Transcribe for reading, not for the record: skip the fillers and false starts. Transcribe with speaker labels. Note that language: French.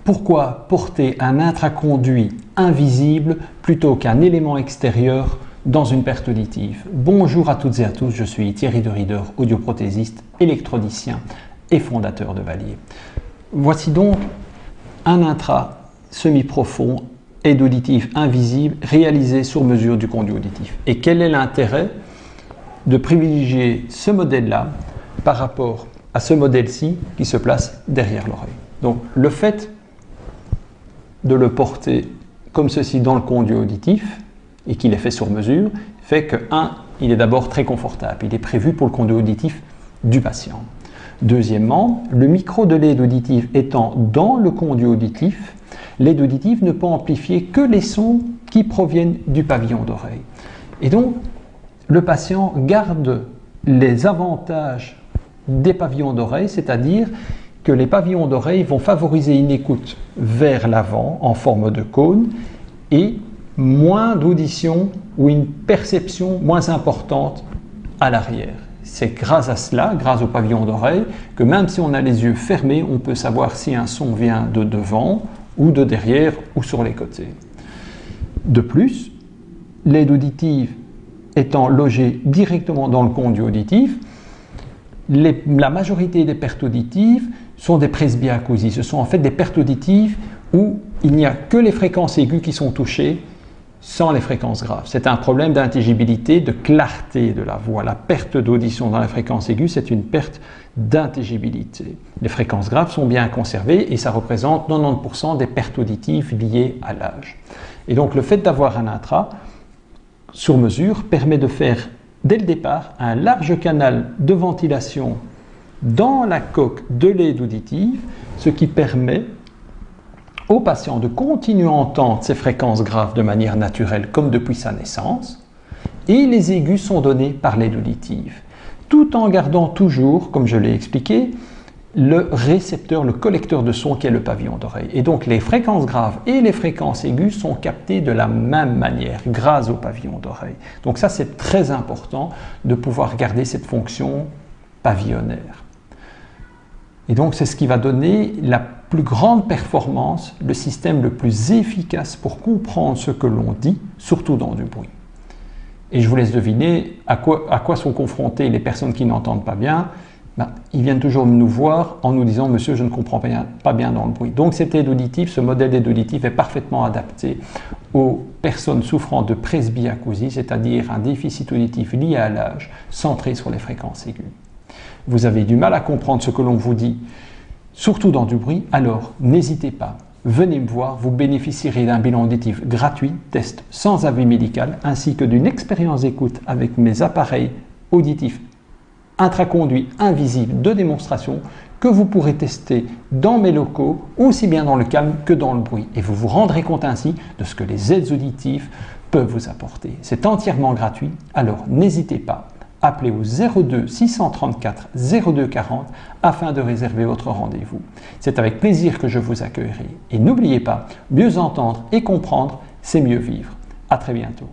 Speaker 1: Pourquoi porter un intraconduit invisible plutôt qu'un élément extérieur dans une perte auditive? Bonjour à toutes et à tous, je suis Thierry de Rieder, audioprothésiste, électronicien et fondateur de Valier. Voici donc un intra semi-profond aide auditive invisible réalisé sur mesure du conduit auditif. Et quel est l'intérêt de privilégier ce modèle-là par rapport à ce modèle-ci qui se place derrière l'oreille? Donc le fait de le porter comme ceci dans le conduit auditif et qu'il est fait sur mesure fait que, il est d'abord très confortable. Il est prévu pour le conduit auditif du patient. Deuxièmement, le micro de l'aide auditive étant dans le conduit auditif, l'aide auditive ne peut amplifier que les sons qui proviennent du pavillon d'oreille. Et donc, le patient garde les avantages des pavillons d'oreille, c'est-à-dire que les pavillons d'oreille vont favoriser une écoute vers l'avant en forme de cône et moins d'audition ou une perception moins importante à l'arrière. C'est grâce à cela, grâce au pavillon d'oreille, que même si on a les yeux fermés, on peut savoir si un son vient de devant ou de derrière ou sur les côtés. De plus, l'aide auditive étant logée directement dans le conduit auditif, la majorité des pertes auditives sont des presbyacousies. Ce sont en fait des pertes auditives où il n'y a que les fréquences aiguës qui sont touchées sans les fréquences graves. C'est un problème d'intelligibilité, de clarté de la voix. La perte d'audition dans les fréquences aiguës, c'est une perte d'intelligibilité. Les fréquences graves sont bien conservées et ça représente 90% des pertes auditives liées à l'âge. Et donc le fait d'avoir un intra sur mesure permet de faire dès le départ un large canal de ventilation dans la coque de l'aide auditive, ce qui permet au patient de continuer à entendre ces fréquences graves de manière naturelle comme depuis sa naissance, et les aigus sont donnés par l'aide auditive, tout en gardant toujours, comme je l'ai expliqué, le récepteur, le collecteur de son qui est le pavillon d'oreille. Et donc les fréquences graves et les fréquences aiguës sont captées de la même manière grâce au pavillon d'oreille. Donc ça, c'est très important de pouvoir garder cette fonction pavillonnaire. Et donc c'est ce qui va donner la plus grande performance, le système le plus efficace pour comprendre ce que l'on dit, surtout dans du bruit. Et je vous laisse deviner à quoi sont confrontées les personnes qui n'entendent pas bien. Ils viennent toujours nous voir en nous disant « Monsieur, je ne comprends pas bien dans le bruit ». Donc cette aide auditive, ce modèle d'aide auditive est parfaitement adapté aux personnes souffrant de presbyacousie, c'est-à-dire un déficit auditif lié à l'âge, centré sur les fréquences aiguës. Vous avez du mal à comprendre ce que l'on vous dit, surtout dans du bruit, alors n'hésitez pas, venez me voir, vous bénéficierez d'un bilan auditif gratuit, test sans avis médical, ainsi que d'une expérience d'écoute avec mes appareils auditifs intraconduits invisibles de démonstration que vous pourrez tester dans mes locaux, aussi bien dans le calme que dans le bruit. Et vous vous rendrez compte ainsi de ce que les aides auditives peuvent vous apporter. C'est entièrement gratuit, alors n'hésitez pas. Appelez au 02 634 02 40 afin de réserver votre rendez-vous. C'est avec plaisir que je vous accueillerai. Et n'oubliez pas, mieux entendre et comprendre, c'est mieux vivre. À très bientôt.